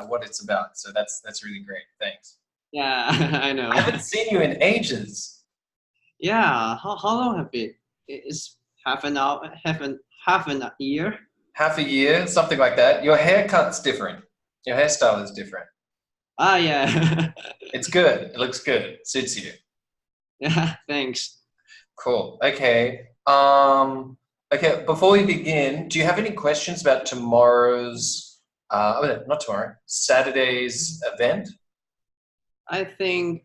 what it's about. So that's really great. Thanks. Yeah, I know. I haven't seen you in ages. Yeah, how long have it? It's half an hour, half a year. Half a year, something like that. Your haircut's different. Your hairstyle is different. Ah, yeah. It's good. It looks good. It suits you. Yeah, thanks. Cool. Okay. Okay. Before we begin, do you have any questions about tomorrow's? Not tomorrow. Saturday's event. I think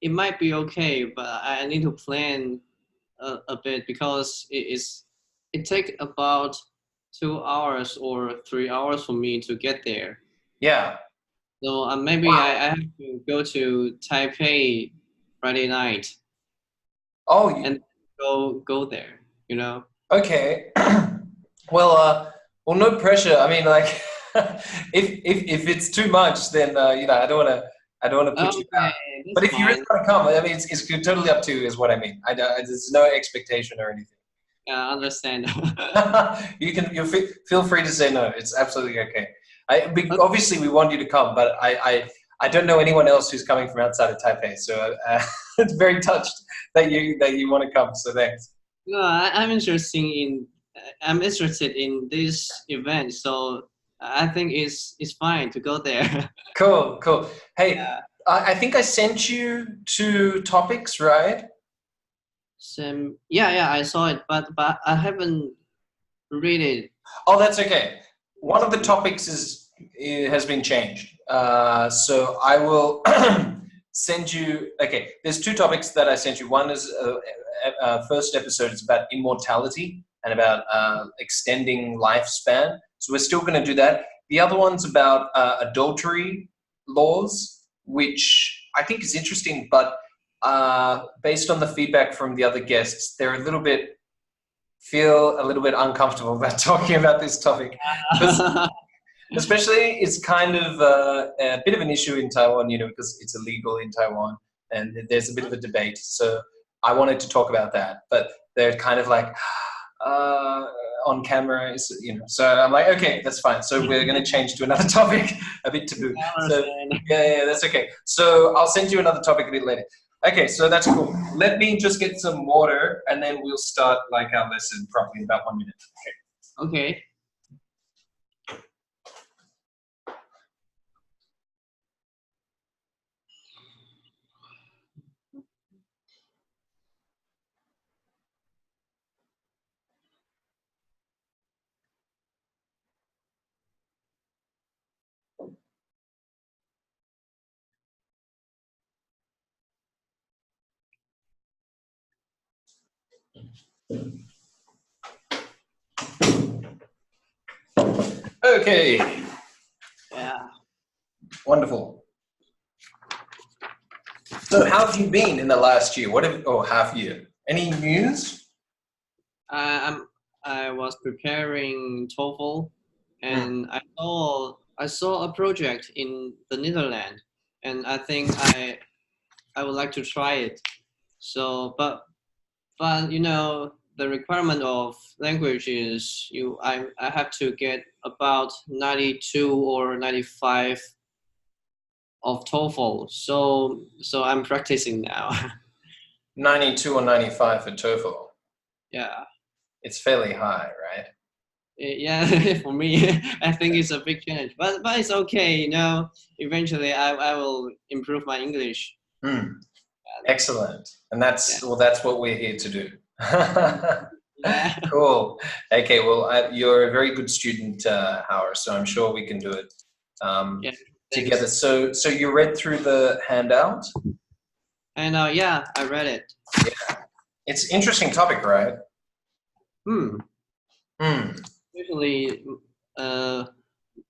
it might be okay, but I need to plan a bit because it takes about 2 hours or 3 hours for me to get there. Yeah. So maybe wow. I have to go to Taipei Friday night. Oh. And go there, you know. Okay. Well, no pressure. I mean, like, if it's too much, then you know, I don't want to put you down. But if you really want to come, I mean, it's totally up to you, is what I mean. There's no expectation or anything. Yeah, I understand. you feel free to say no. It's absolutely okay. Obviously, we want you to come, but I don't know anyone else who's coming from outside of Taipei, so it's very touched that you want to come. So thanks. No, I'm interested in this event, so I think it's fine to go there. Cool. Hey, yeah. I think I sent you 2 topics, right? Yeah, I saw it, but I haven't read it. Oh, that's okay. One of the topics has been changed. So I will send you. Okay, there's 2 topics that I sent you. One is first episode is about immortality and about extending lifespan. So we're still going to do that. The other one's about adultery laws, which I think is interesting, but based on the feedback from the other guests, they're feel a little bit uncomfortable about talking about this topic. Especially, it's kind of a bit of an issue in Taiwan, you know, because it's illegal in Taiwan and there's a bit of a debate. So I wanted to talk about that, but they're kind of like on camera, you know. So I'm like, okay, that's fine. So we're going to change to another topic, a bit taboo. So yeah, that's okay. So I'll send you another topic a bit later. Okay, so that's cool. Let me just get some water and then we'll start like our lesson properly in about 1 minute. Okay. Okay. Yeah. Wonderful. So how have you been in the last year? Half year? Any news? I was preparing TOEFL, and I saw a project in the Netherlands, and I think I would like to try it. So, but you know, the requirement of language is I have to get about 92 or 95 of TOEFL. So I'm practicing now. 92 or 95 for TOEFL. Yeah. It's fairly high, right? Yeah, for me, I think it's a big challenge, but it's okay. You know, eventually I will improve my English. Excellent, and that's what we're here to do. Yeah. Cool. Okay, well, you're a very good student, Hauer, so I'm sure we can do it together. So you read through the handout? And yeah, I read it. Yeah, it's an interesting topic, right? Usually,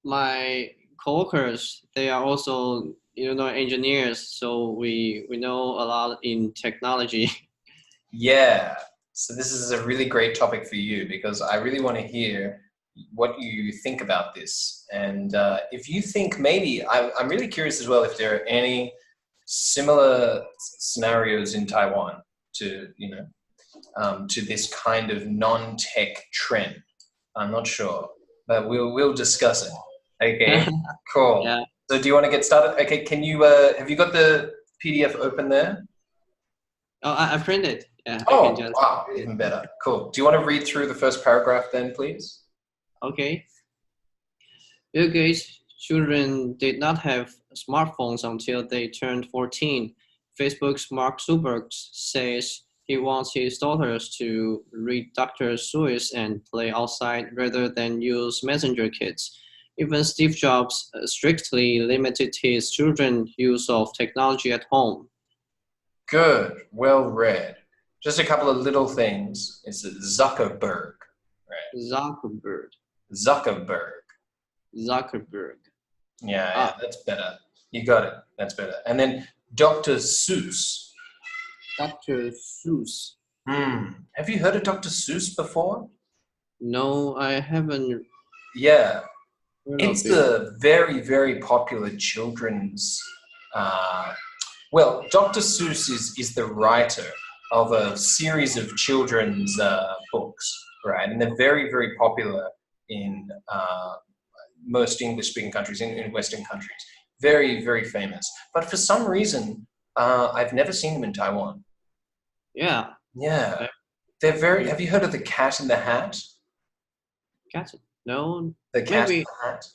my coworkers, they are also, you know, engineers, so we know a lot in technology. Yeah. So this is a really great topic for you because I really want to hear what you think about this. And if you think maybe, I'm really curious as well if there are any similar scenarios in Taiwan to, you know, to this kind of non-tech trend. I'm not sure, but we'll discuss it. Okay, cool. Yeah. So do you want to get started? Okay, can you, have you got the PDF open there? Oh, I printed. Yeah. Oh, I can just... wow, even better. Cool. Do you want to read through the first paragraph then, please? Okay. Bill Gates' children did not have smartphones until they turned 14. Facebook's Mark Zuckerberg says he wants his daughters to read Dr. Seuss and play outside rather than use messenger kits. Even Steve Jobs strictly limited his children's use of technology at home. Good. Well read. Just a couple of little things. It's Zuckerberg. Right. Zuckerberg. Yeah, that's better. You got it. That's better. And then Dr. Seuss. Dr. Seuss. Have you heard of Dr. Seuss before? No, I haven't. Yeah. It's a very, very popular children's... well, Dr. Seuss is the writer of a series of children's books, right? And they're very, very popular in most English-speaking countries, in Western countries. Very, very famous. But for some reason, I've never seen them in Taiwan. Yeah. Yeah. They're very... Have you heard of the Cat in the Hat? Cat? No. The Cat in the Hat?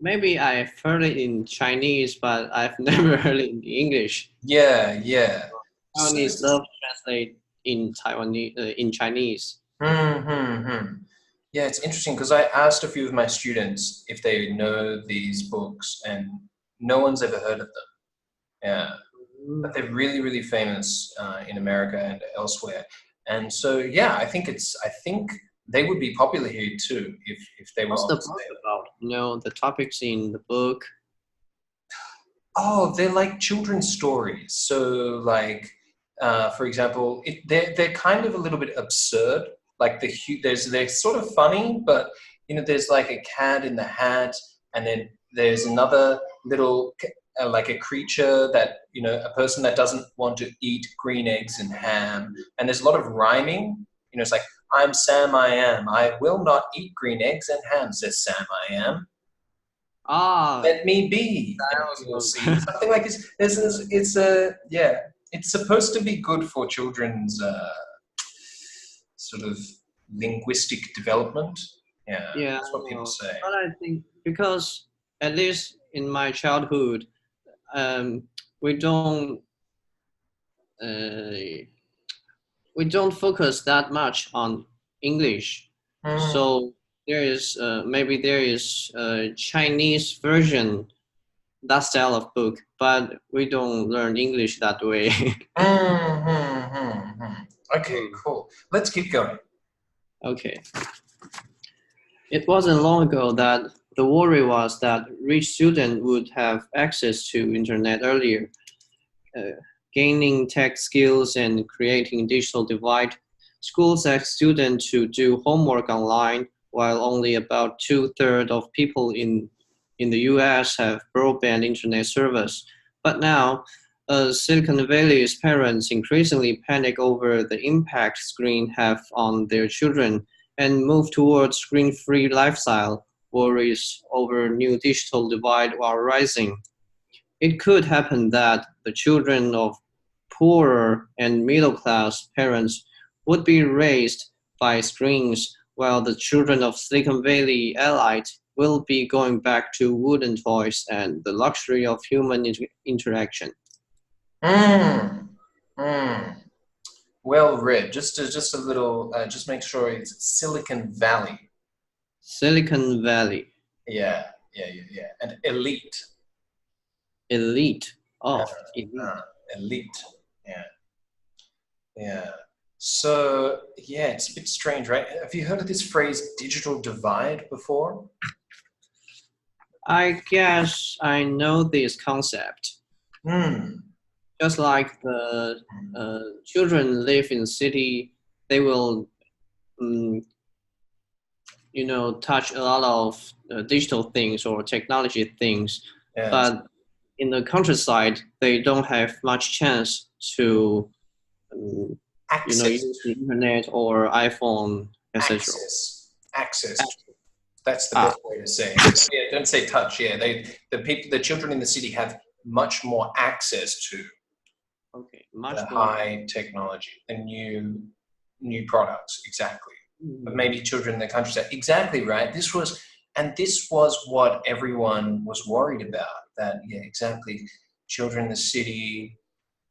Maybe I've heard it in Chinese, but I've never heard it in English. Yeah. Taiwanese love to translate in Taiwanese, in Chinese. Yeah, it's interesting because I asked a few of my students if they know these books, and no one's ever heard of them. Yeah, but they're really, really famous in America and elsewhere. And so, yeah, I think they would be popular here too if they were. What's the book about? You know, the topics in the book. Oh, they're like children's stories. So, like, for example, they're kind of a little bit absurd. Like they're sort of funny, but you know, there's like a cat in the hat, and then there's another little like a creature that, you know, a person that doesn't want to eat green eggs and ham, and there's a lot of rhyming. You know, it's like, I'm Sam I am. I will not eat green eggs and ham, says Sam I am. Let me be. You'll see something like this. It's supposed to be good for children's sort of linguistic development. Yeah, that's what people say. But I think because at least in my childhood, we don't focus that much on English. So there is maybe there is a Chinese version, that style of book, but we don't learn English that way. Okay, cool. Let's keep going. Okay. It wasn't long ago that the worry was that rich students would have access to internet earlier. Gaining tech skills and creating digital divide, schools ask students to do homework online, while only about 2/3 of people in the US have broadband internet service. But now, Silicon Valley's parents increasingly panic over the impact screen have on their children and move towards screen-free lifestyle. Worries over new digital divide are rising. It could happen that the children of poorer and middle-class parents would be raised by screens, while the children of Silicon Valley elite will be going back to wooden toys and the luxury of human interaction. Well read. Just a little. Just make sure it's Silicon Valley. Silicon Valley. Yeah. And elite. Elite. Oh, elite. Yeah. So yeah, it's a bit strange, right? Have you heard of this phrase "digital divide" before? I guess I know this concept. Just like the children live in the city, they will, touch a lot of digital things or technology things. Yes. But in the countryside, they don't have much chance to, use the internet or iPhone, etc. Access. That's the best way to say it. Yeah, don't say touch. Yeah, the children in the city have much more access to the high technology and new products. Exactly. But maybe children in the countryside. Exactly right. This was what everyone was worried about. That exactly. Children in the city,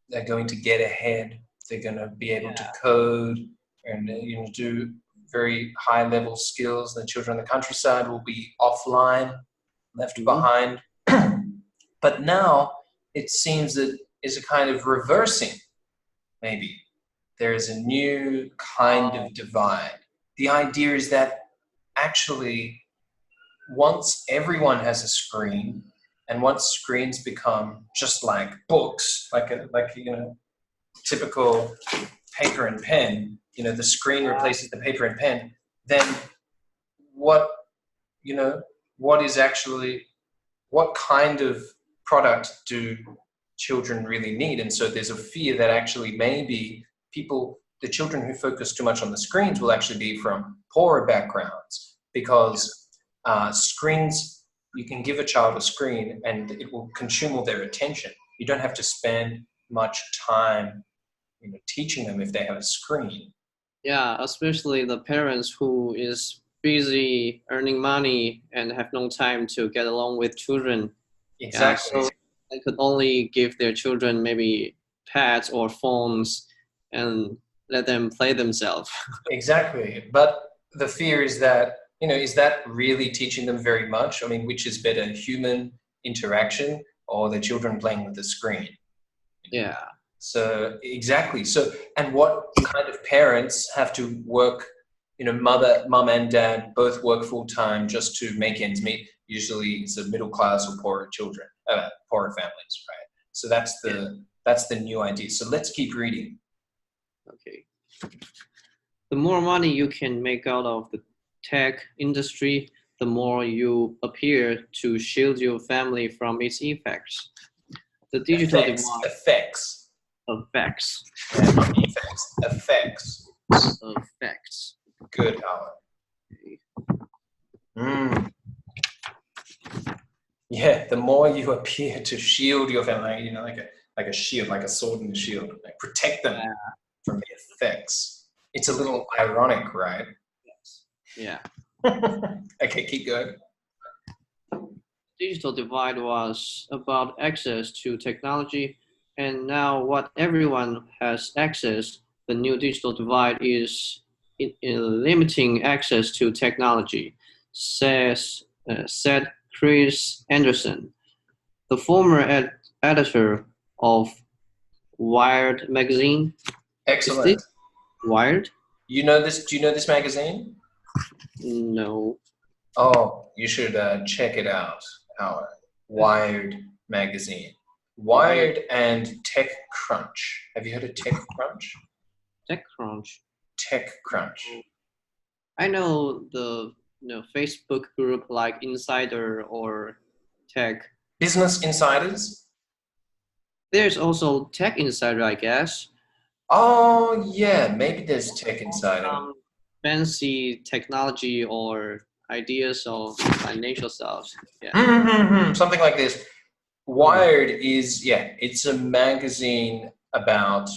they're going to get ahead. They're going to be able to code and do very high level skills. The children in the countryside will be offline, left behind. But now it seems that is a kind of reversing. Maybe there is a new kind of divide. The idea is that actually once everyone has a screen, and once screens become just like books, like typical paper and pen, the screen replaces the paper and pen, then what kind of product do children really need? And so there's a fear that actually maybe the children who focus too much on the screens will actually be from poorer backgrounds, because screens, you can give a child a screen and it will consume all their attention. You don't have to spend much time teaching them if they have a screen. Yeah, especially the parents who is busy earning money and have no time to get along with children. Exactly. So they could only give their children maybe pads or phones and let them play themselves. Exactly. But the fear is that, is that really teaching them very much? I mean, which is better, human interaction or the children playing with the screen? Yeah. So exactly. So, and what kind of parents have to work, mom and dad both work full time just to make ends meet. Usually it's a middle class or poorer families, right? So that's the new idea. So let's keep reading. Okay. The more money you can make out of the tech industry, the more you appear to shield your family from its effects. The digital effects. Yeah, not effects. Effects. Good, Howard. Yeah, the more you appear to shield your family, like a shield, like a sword and a shield, like protect them from the effects. It's a little ironic, right? Yes. Yeah. Okay, keep going. Digital divide was about access to technology, and now what everyone has access, the new digital divide is in limiting access to technology, said Chris Anderson, the former editor of Wired magazine. Excellent. Is this Wired? You know this? Do you know this magazine? No. Oh, you should check it out. Howard. Wired magazine. Wired and TechCrunch. Have you heard of TechCrunch? TechCrunch. TechCrunch. I know the Facebook group like Insider or Tech. Business Insiders? There's also Tech Insider, I guess. Oh, yeah. Maybe there's Tech Insider. Fancy technology or ideas or financial stuff. Yeah. Something like this. Wired is, it's a magazine about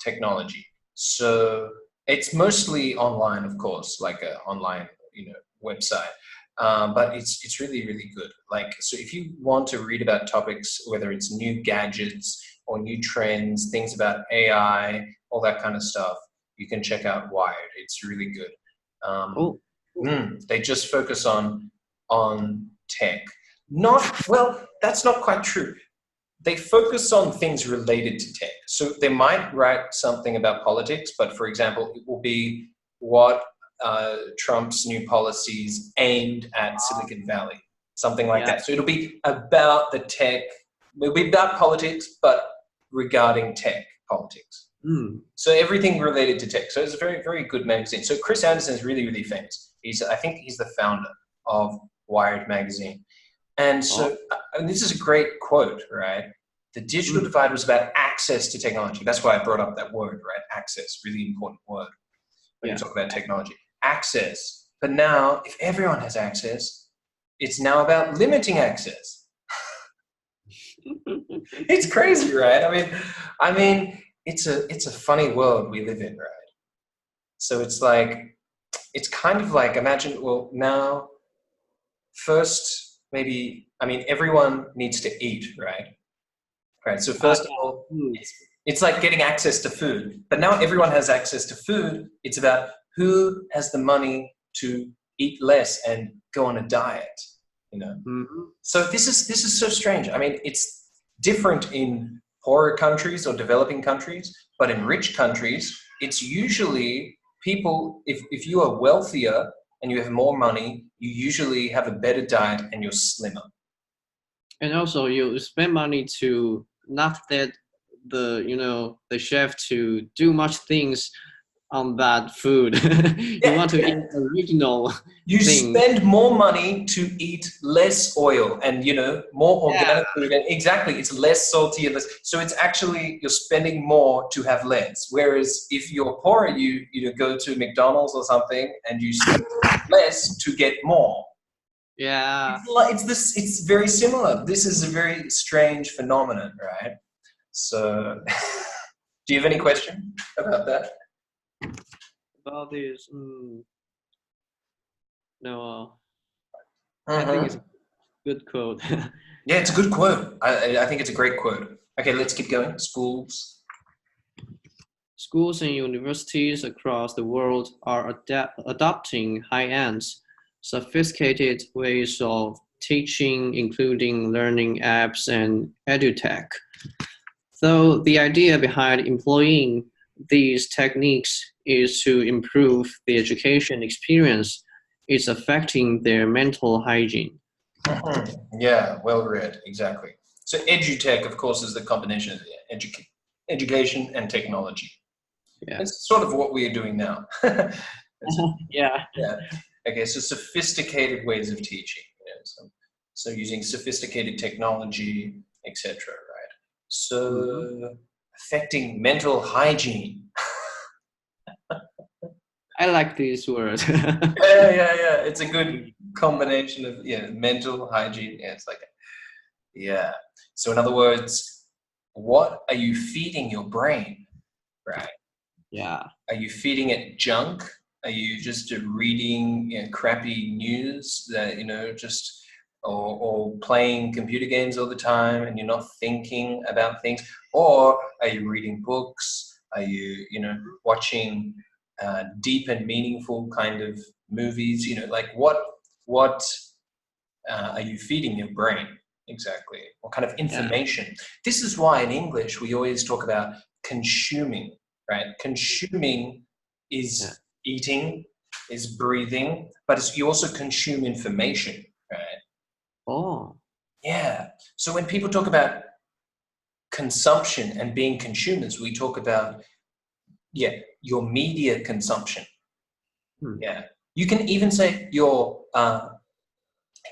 technology. So it's mostly online, of course, like an online, website. But it's really, really good. Like, so if you want to read about topics, whether it's new gadgets or new trends, things about AI, all that kind of stuff, you can check out Wired. It's really good. They just focus on tech. That's not quite true. They focus on things related to tech. So they might write something about politics, but for example, it will be what Trump's new policies aimed at Silicon Valley, something like that. So it'll be about the tech. It'll be about politics, but regarding tech politics. So everything related to tech. So it's a very, very good magazine. So Chris Anderson is really, really famous. I think he's the founder of Wired magazine. And so and this is a great quote, right? The digital divide was about access to technology. That's why I brought up that word, right? Access, really important word when you talk about technology. Access. But now, if everyone has access, it's now about limiting access. It's crazy, right? I mean, it's a funny world we live in, right? So it's kind of like, imagine, well, now, first, maybe, I mean, everyone needs to eat, right? Right. So first of all, it's like getting access to food. But now everyone has access to food. It's about who has the money to eat less and go on a diet, you know? Mm-hmm. So this is so strange. I mean, it's different in poorer countries or developing countries, but in rich countries, it's usually people, if you are wealthier and you have more money, you usually have a better diet and you're slimmer. And also you spend money to not let the chef to do much things on that food. You want to eat original You thing. spend more money to eat less oil and, more organic food. And exactly, it's less salty and less. So it's actually, you're spending more to have less. Whereas if you're poorer, you go to McDonald's or something and you spend less to get more. Yeah. It's very similar. This is a very strange phenomenon, right? So do you have any question about that? About this, no, Mm-hmm. I think it's a good quote. Yeah, it's a good quote. I think it's a great quote. Okay, let's keep going. Schools and universities across the world are adopting high-end, sophisticated ways of teaching, including learning apps and edutech. Though the idea behind employing these techniques is to improve the education experience, it's affecting their mental hygiene. Mm-hmm. Yeah, well read, exactly. So edutech, of course, is the combination of education and technology. Yeah. It's sort of what we are doing now. Yeah. Okay, so sophisticated ways of teaching. So using sophisticated technology, etc. Right? So affecting mental hygiene. I like this word. Yeah. It's a good combination of mental hygiene. Yeah, it's like So in other words, what are you feeding your brain, right? Yeah. Are you feeding it junk? Are you just reading crappy news that or playing computer games all the time and you're not thinking about things? Or are you reading books? Are you watching deep and meaningful kind of movies? Like what are you feeding your brain exactly? What kind of information? Yeah. This is why in English we always talk about consuming, right? Consuming is eating, is breathing, but you also consume information, right? Oh. Yeah. So when people talk about consumption and being consumers, we talk about your media consumption. Yeah. You can even say your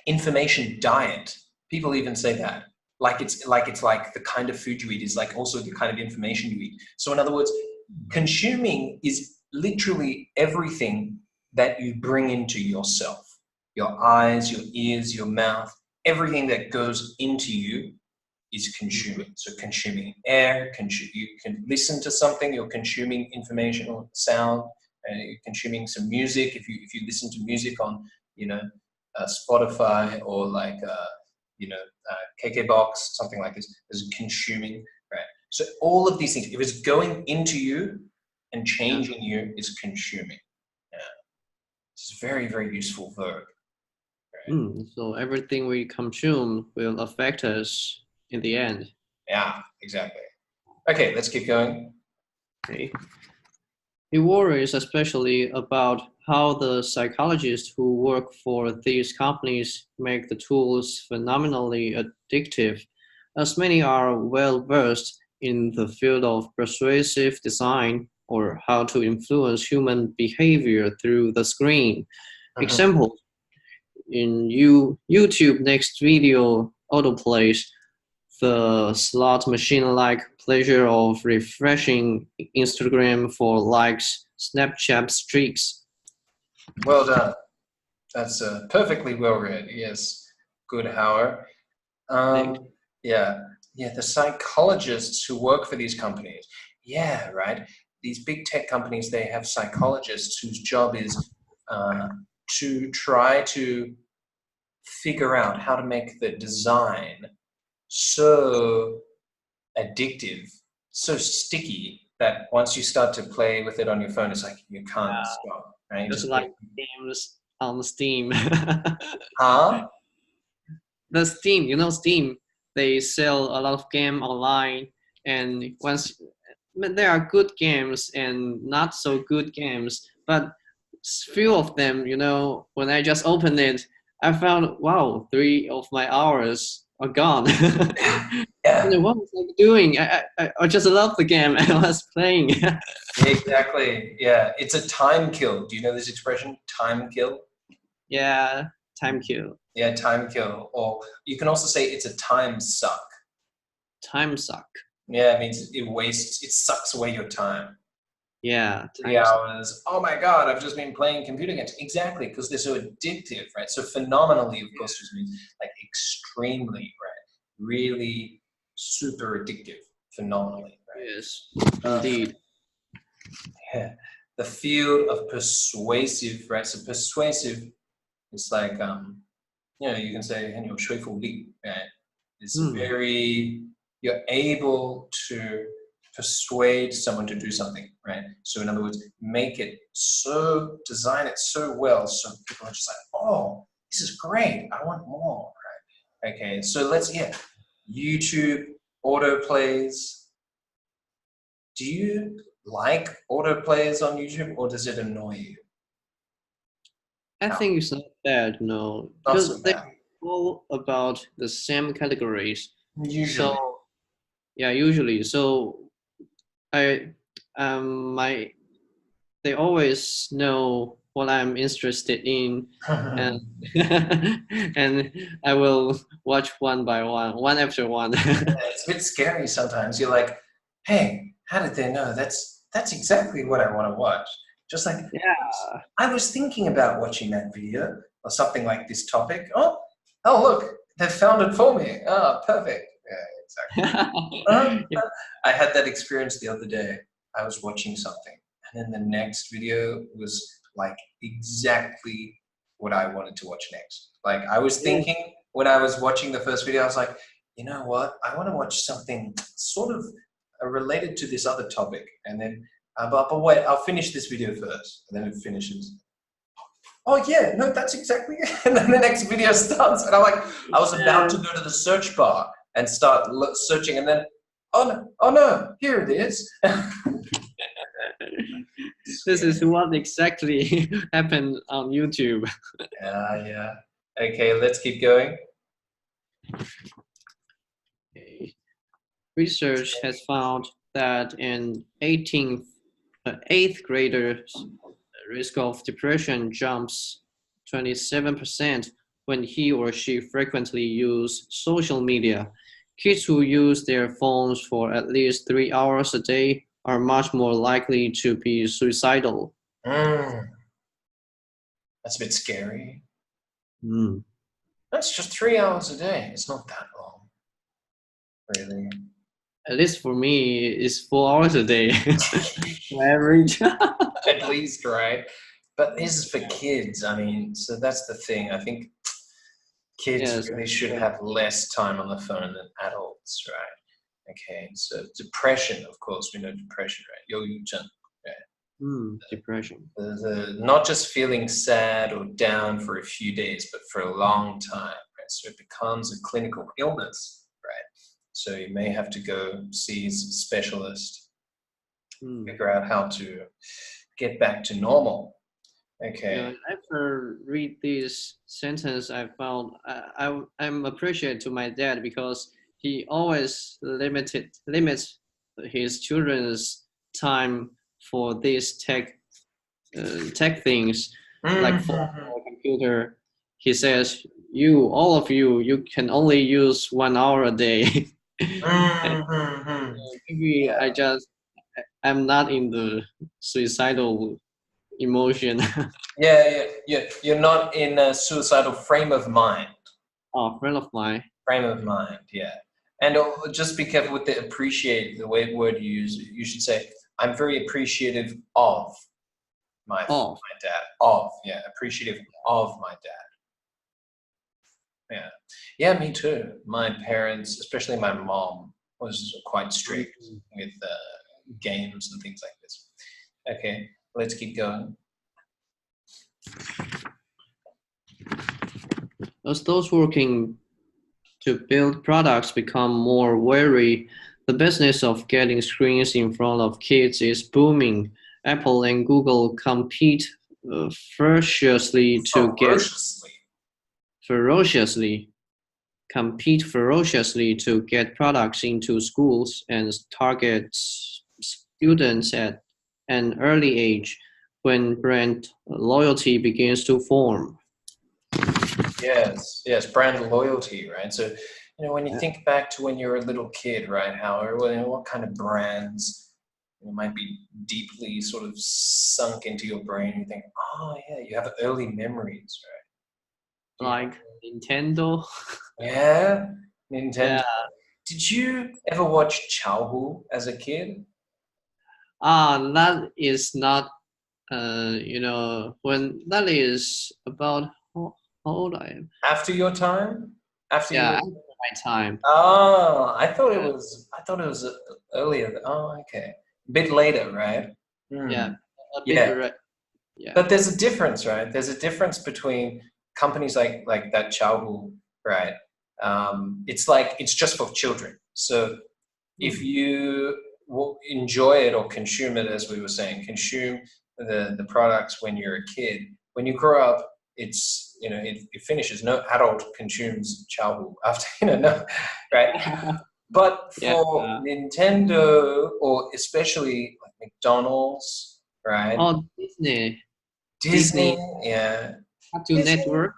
information diet. People even say that. Like it's like the kind of food you eat is like also the kind of information you eat. So in other words, consuming is literally everything that you bring into yourself. Your eyes, your ears, your mouth, everything that goes into you is consuming. So consuming air, you can listen to something, you're consuming information or sound, you're consuming some music. If you listen to music on, Spotify or like, KKBox, something like this, is consuming, right? So all of these things, if it's going into you and changing you, is consuming. Yeah. It's a very, very useful verb. Right? So everything we consume will affect us in the end. Yeah, exactly. Okay, let's keep going. Okay. It worries especially about how the psychologists who work for these companies make the tools phenomenally addictive, as many are well-versed in the field of persuasive design or how to influence human behavior through the screen. Example, in YouTube next video autoplays, the slot machine-like pleasure of refreshing Instagram for likes, Snapchat streaks. Well done. That's perfectly well read. Yes, good, Hauer. Yeah, the psychologists who work for these companies. Yeah, right. These big tech companies, they have psychologists whose job is to try to figure out how to make the design so addictive, so sticky that once you start to play with it on your phone, it's like you can't stop. Right? Just like games on Steam. Huh? The Steam, you know Steam, they sell a lot of game online, and there are good games and not so good games, but few of them, you know, when I just opened it, I found, wow, 3 of my hours are gone. Yeah. What was I doing? I just love the game I was playing. Exactly. Yeah, it's a time kill. Do you know this expression, time kill? Yeah, time kill. Yeah, time kill. Or you can also say it's a time suck. Time suck. Yeah, it means it sucks away your time. Yeah. 3 hours. Oh my God, I've just been playing computer games. Exactly, because they're so addictive, right? So phenomenally, of course, just means like extremely, right? Really super addictive, phenomenally, right? Yes, indeed. Yeah. The field of persuasive, right? So persuasive is like, you can say 很有说服力, right? It's very, you're able to persuade someone to do something, right? So in other words, design it so well, so people are just like, oh, this is great, I want more, right? Okay, so YouTube autoplays. Do you like autoplays on YouTube, or does it annoy you? I think it's not bad, no. Not Because so bad. they're all about the same categories. Usually. So, yeah, usually. So they always know what I'm interested in, and and I will watch one by one after one. It's a bit scary sometimes. You're like, hey, how did they know? That's exactly what I want to watch. Just like, Yeah. I was thinking about watching that video or something like this topic. Oh look, they found it for me. Oh, perfect. Yeah, exactly. I had that experience the other day. I was watching something, and then the next video was like exactly what I wanted to watch next. Like I was thinking when I was watching the first video, I was like, you know what? I want to watch something sort of related to this other topic. And then, but wait, I'll finish this video first. And then it finishes. Oh yeah, no, that's exactly it. And then the next video starts. And I'm like, I was about to go to the search bar and start searching. And then, oh no, here it is. This is what exactly happened on YouTube. Yeah. Okay, let's keep going. Okay. Research has found that an 8th grader's risk of depression jumps 27% when he or she frequently use social media. Kids who use their phones for at least 3 hours a day are much more likely to be suicidal. That's a bit scary. That's just 3 hours a day. It's not that long, really. At least for me, it's 4 hours a day. Average. At least, right? But this is for kids. I mean, so that's the thing. I think kids really should have less time on the phone than adults, right? Okay, so depression, of course, we know depression, right? 忧郁症, right? Depression. Not just feeling sad or down for a few days, but for a long time, right? So it becomes a clinical illness, right? So you may have to go see a specialist, figure out how to get back to normal. Okay. After read this sentence, I found I'm appreciative to my dad because he always limits his children's time for these tech things, like for a computer. He says, all of you can only use 1 hour a day. Maybe I'm not in the suicidal emotion. Yeah. You're not in a suicidal frame of mind. Oh, friend of mine. Frame of mind, yeah. And just be careful with the appreciate, the word you use. You should say, I'm very appreciative of my dad. Appreciative of my dad. Yeah, me too. My parents, especially my mom, was quite strict with games and things like this. Okay, let's keep going. As those working to build products become more wary, the business of getting screens in front of kids is booming. Apple and Google compete ferociously to get products into schools and target students at an early age when brand loyalty begins to form. Yes, brand loyalty, right? So, when you think back to when you were a little kid, right, Howard, what kind of brands might be deeply sort of sunk into your brain? You think, oh yeah, you have early memories, right? Like Nintendo. Yeah, Nintendo. Yeah. Did you ever watch Childhood as a kid? That is not, when that is about how old I am. After your time? After my time. Oh, I thought it was earlier. Oh, okay. A bit later, right? Yeah, a bit. Yeah. But there's a difference, right? There's a difference between companies like that Childhood, right? It's just for children. So if you will enjoy it or consume it, as we were saying, consume the products when you're a kid. When you grow up, it's it finishes. No adult consumes Childhood after no, right? But for Nintendo or especially like McDonald's, right? Oh, Disney, yeah. Cartoon Network.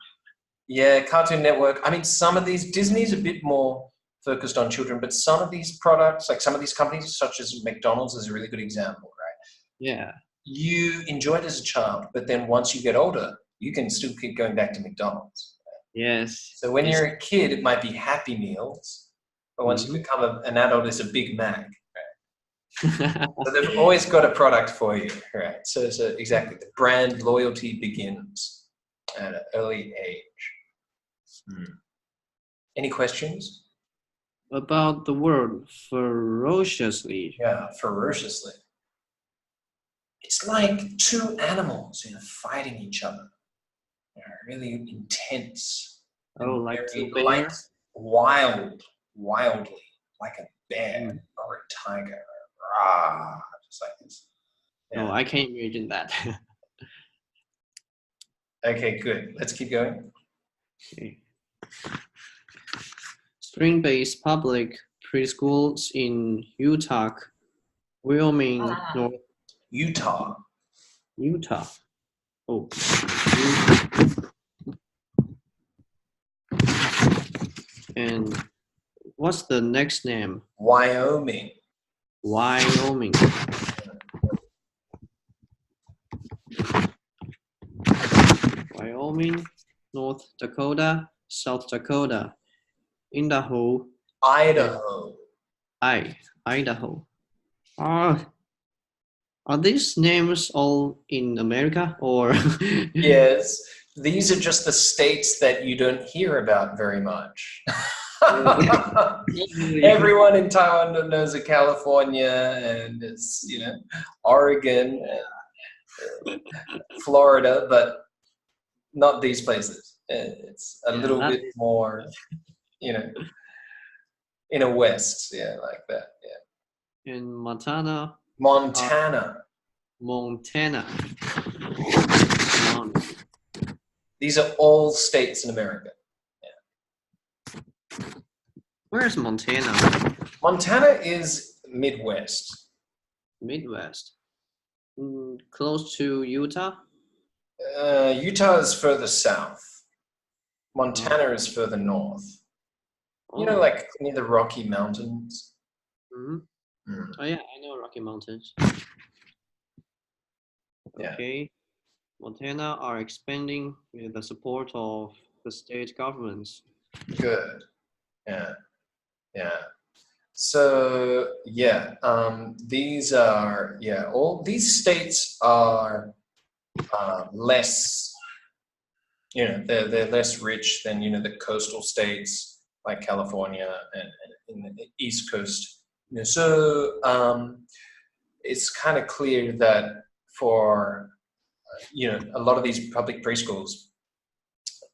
Yeah, Cartoon Network. I mean, some of these, Disney's a bit more focused on children, but some of these products, like some of these companies, such as McDonald's is a really good example, right? Yeah. You enjoy it as a child, but then once you get older, you can still keep going back to McDonald's. Yes. So when you're a kid, it might be Happy Meals, but once you become an adult, it's a Big Mac, right? So they've always got a product for you, right? So exactly, the brand loyalty begins at an early age. Any questions? About the word ferociously. Yeah, ferociously. It's like two animals, fighting each other. They're really intense. Oh, like very, a bear? Wildly, like a bear or a tiger. Rah, just like this. Yeah. Oh, I can't imagine that. Okay, good. Let's keep going. Okay. Spring-based public preschools in Utah, Wyoming, North. Utah. Oh. And what's the next name? Wyoming. Wyoming, North Dakota, South Dakota, Idaho. Idaho. Are these names all in America or? Yes, these are just the states that you don't hear about very much. Everyone in Taiwan knows of California and it's, Oregon, and Florida, but not these places. It's a little bit more, in a West, like that. Yeah. In Montana. These are all states in America. Yeah. Where's Montana? Montana is Midwest. Close to Utah? Utah is further south. Montana is further north. Like near the Rocky Mountains. Oh yeah, I know Rocky Mountains. Yeah. Okay. Montana are expanding with the support of the state governments. Good. Yeah. So yeah, these are all these states are less, they're less rich than the coastal states like California and in the East Coast. So it's kind of clear that for a lot of these public preschools,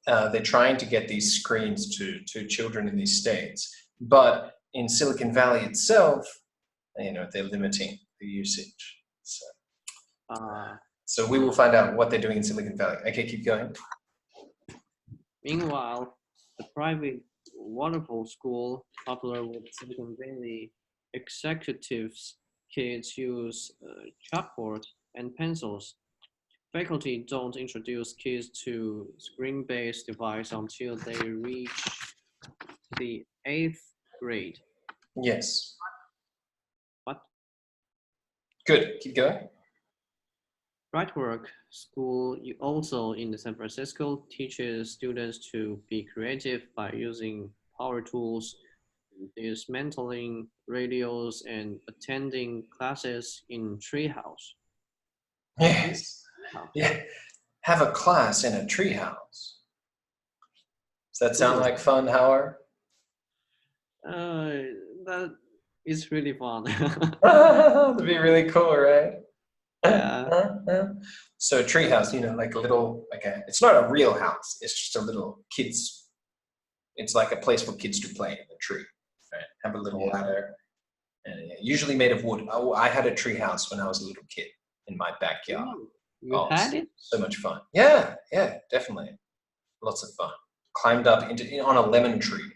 they're trying to get these screens to children in these states, but in Silicon Valley itself, they're limiting the usage. So we will find out what they're doing in Silicon Valley. Okay, keep going. Meanwhile, the private wonderful school popular with Silicon Valley executives, kids use chalkboard and pencils. Faculty don't introduce kids to screen-based device until they reach the 8th grade. Yes. What? Good. Keep going. Brightwork School also in San Francisco teaches students to be creative by using power tools, dismantling radios, and attending classes in treehouse. Yes. Yeah. Have a class in a treehouse. Does that sound like fun, Hauer? That is really fun. That'd be really cool, right? Yeah. So a treehouse, like a little, it's not a real house. It's just a little kids. It's like a place for kids to play in the tree. Right? Have a little ladder, and usually made of wood. Oh, I had a treehouse when I was a little kid in my backyard. You had it? So much fun. Yeah, definitely. Lots of fun. Climbed up on a lemon tree.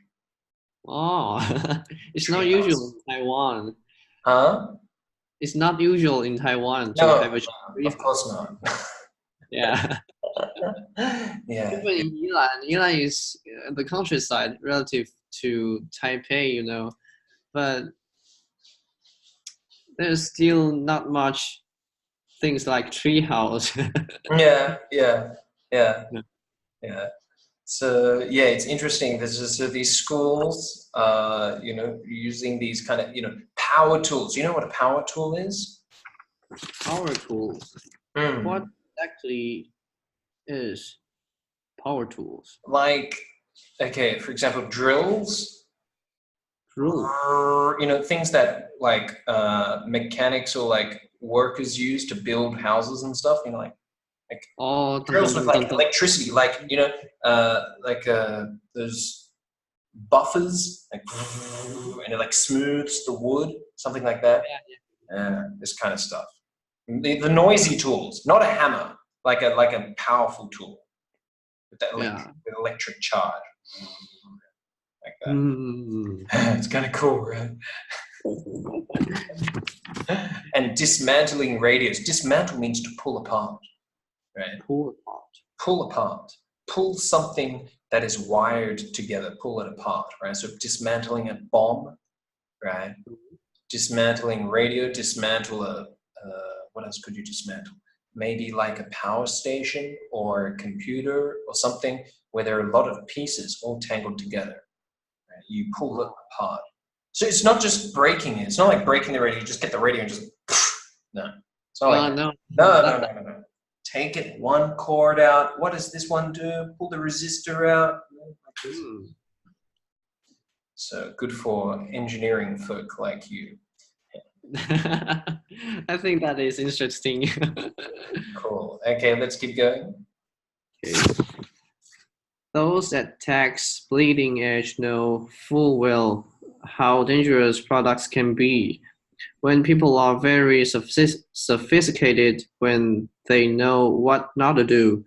Oh, it's not usual in Taiwan. Huh? It's not usual in Taiwan to have a tree. Of course not. Yeah. Yeah. Even in Yilan is the countryside relative to Taipei, but there's still not much things like treehouse. Yeah. So it's interesting. So these schools, using these kind of, power tools. You know what a power tool is? Power tools. What exactly is power tools? Like, okay, for example, drills. Things that like mechanics or like workers use to build houses and stuff. Drills with like electricity, like those buffers, and it like smooths the wood, something like that. This kind of stuff. The noisy tools, not a hammer, like a powerful tool with that with electric charge, like that. It's kind of cool, right? And dismantling radios. Dismantle means to pull apart. Right? Pull apart. Pull something that is wired together. Pull it apart, right? So dismantling a bomb, right? Dismantling radio. Dismantle what else could you dismantle? Maybe like a power station or a computer or something where there are a lot of pieces all tangled together. Right? You pull it apart. So it's not just breaking it. It's not like breaking the radio. You just get the radio and just no. It's not like no. Take it, one cord out. What does this one do? Pull the resistor out. So good for engineering folk like you. I think that is interesting. Cool. Okay, let's keep going. Okay. Those at tech's bleeding edge know full well how dangerous products can be. When people are very sophisticated, when they know what not to do,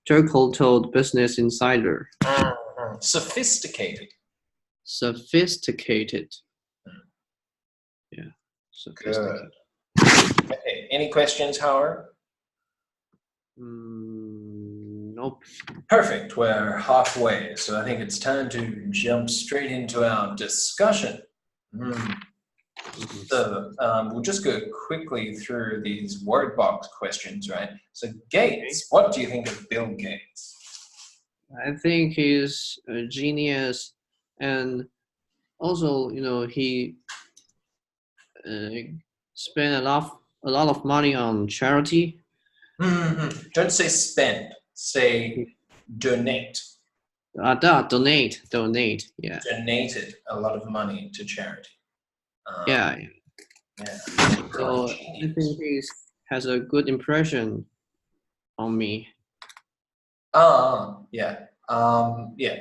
Jekyll told Business Insider. Sophisticated. Sophisticated. Yeah. Sophisticated. Good. Okay. Any questions, Hauer? Nope. Perfect. We're halfway, so I think it's time to jump straight into our discussion. So we'll just go quickly through these word box questions, right? So Gates, what do you think of Bill Gates? I think he's a genius, and also, he spent a lot of money on charity. Don't say spend, say donate. Donate, yeah. Donated a lot of money to charity. Yeah. So Genius. I think he has a good impression on me. Yeah.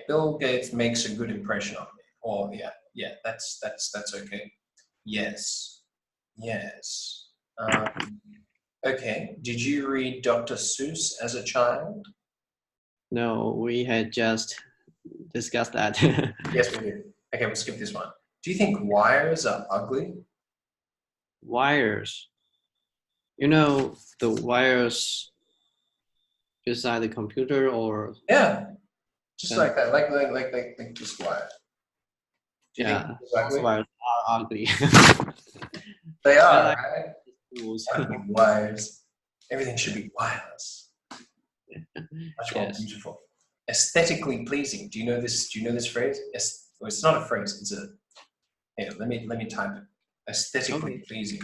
Bill Gates makes a good impression on me. Or that's okay. Yes. Okay. Did you read Dr. Seuss as a child? No, we had just discussed that. Yes, we did. Okay, we'll skip this one. Do you think wires are ugly? Wires. The wires beside the computer, or just like that, like this wire. Do you think those wires are ugly. They are, right? Wires. Everything should be wireless. Much more beautiful. Aesthetically pleasing. Do you know this phrase? Well, it's not a phrase. It's a. Here, let me type it. Aesthetically pleasing.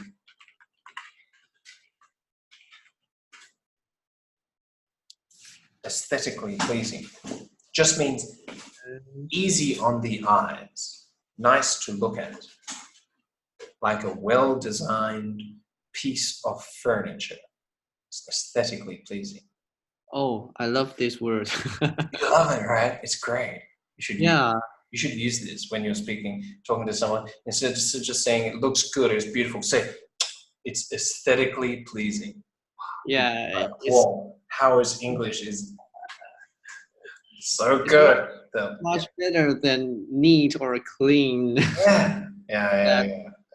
Aesthetically pleasing just means easy on the eyes, nice to look at, like a well-designed piece of furniture. It's aesthetically pleasing. Oh, I love this word. You love it, right? It's great. You should use this when you're talking to someone. Instead of just saying it looks good or it's beautiful, say it's aesthetically pleasing. Yeah. Whoa, Howard's English is so good. Much better than neat or clean. Yeah.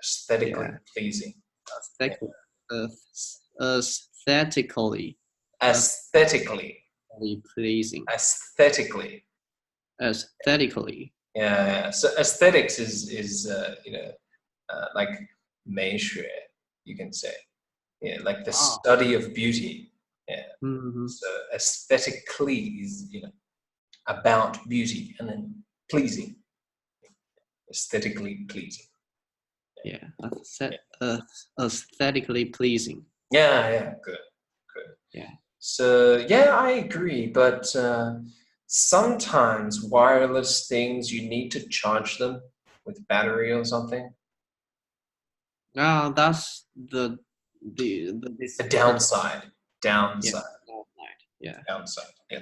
Aesthetically pleasing. Aesthetically pleasing. Aesthetically. Yeah. So aesthetics is like 美学, you can say. Yeah, like the study of beauty. Yeah. So aesthetically is about beauty, and then pleasing. Aesthetically pleasing. Yeah. Aesthetically pleasing. Yeah. Good. Yeah. So I agree, but sometimes wireless things you need to charge them with battery or something. That's the downside. Downside. Yeah,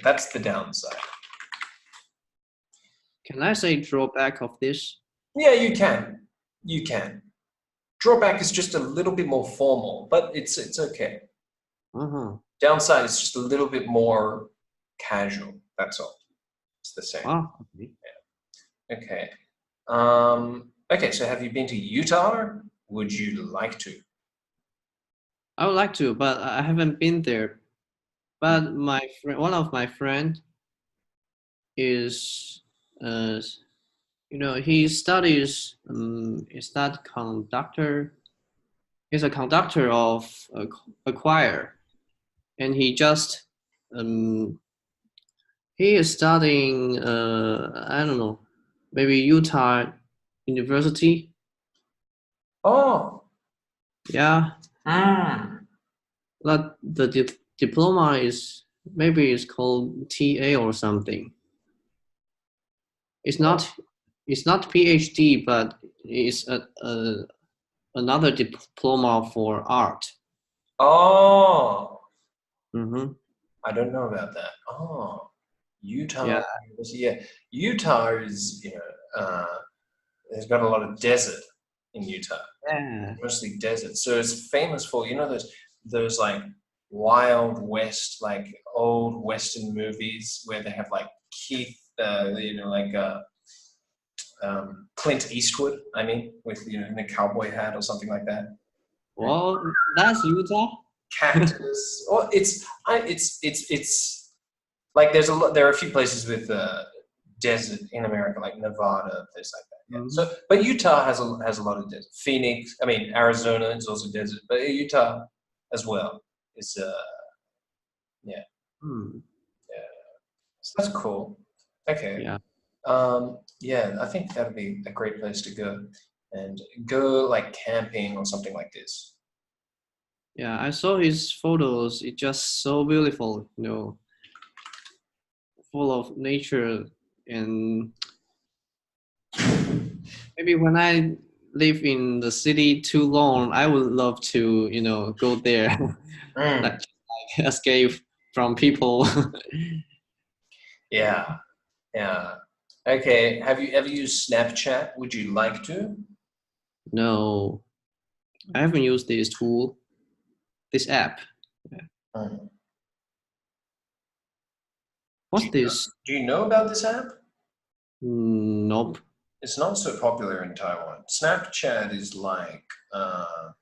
that's the downside. Can I say drawback of this? Yeah, you can. Drawback is just a little bit more formal, but it's okay. Downside is just a little bit more casual. That's all. It's the same. Okay. Yeah. Okay. So have you been to Utah? Would you like to? I would like to, but I haven't been there. But one of my friends is, he studies. Is that conductor? He's a conductor of a choir, and he just he is studying. I don't know, maybe Utah University. Oh. Yeah. But the diploma is called TA or something. It's not PhD, but it's another diploma for art. Oh. I don't know about that. Oh, Utah. Yeah. Utah is there's got a lot of desert in Utah. Yeah. Mostly desert. So it's famous for those like Wild West, like old Western movies where they have like Keith, Clint Eastwood. I mean, with in a cowboy hat or something like that. Well, that's Utah. Cactus. Well, it's like there are a few places with desert in America, like Nevada, place like that. Yeah. So, but Utah has a lot of desert. Phoenix, I mean Arizona is also desert, but Utah as well is yeah. Yeah. So that's cool. Okay. Yeah. Yeah, I think that'd be a great place to go, and go like camping or something like this. Yeah, I saw his photos. It's just so beautiful, you know, full of nature. And maybe when I live in the city too long, I would love to, you know, go there, like escape from people. Yeah, yeah. Okay, have you ever used Snapchat? Would you like to? No, I haven't used this tool, this app. What's this? Do you know about this app? Nope. It's not so popular in Taiwan. Snapchat is like, how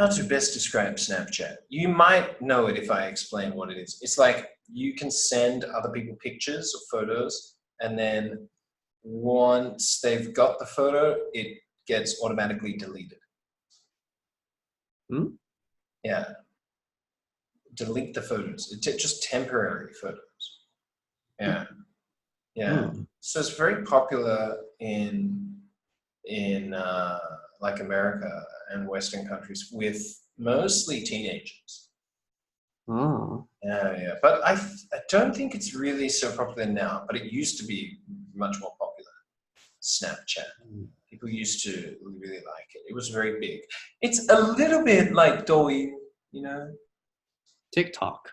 to best describe Snapchat? You might know it if I explain what it is. It's like you can send other people pictures or photos, and then once they've got the photo, it gets automatically deleted. Yeah. Delete the photos. It's just temporary photos. Yeah. Yeah. So it's very popular in like America and Western countries with mostly teenagers. Oh. Yeah. But I don't think it's really so popular now, but it used to be much more popular. Snapchat. People used to really like it. It was very big. It's a little bit like Douyin, you know? TikTok.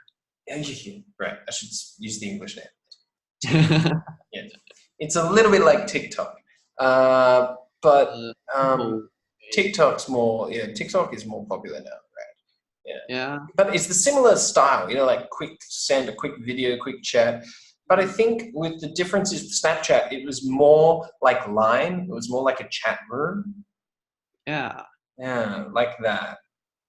Yeah, right. I should use the English name. Yeah. It's a little bit like TikTok. But TikTok's more, TikTok is more popular now, right? Yeah. But it's the similar style, you know, like send a quick video, quick chat. But I think with the difference is Snapchat, it was more like Line. It was more like a chat room. Yeah. Yeah, like that.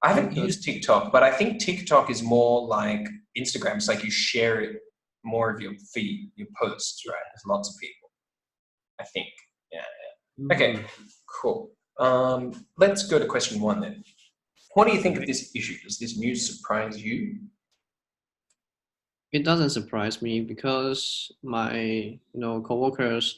I haven't used TikTok, but I think TikTok is more like Instagram. It's like you share it more of your feed, your posts, right? There's lots of people, I think. Yeah. Okay, cool. Let's go to question 1 then. What do you think of this issue? Does this news surprise you? It doesn't surprise me because my coworkers,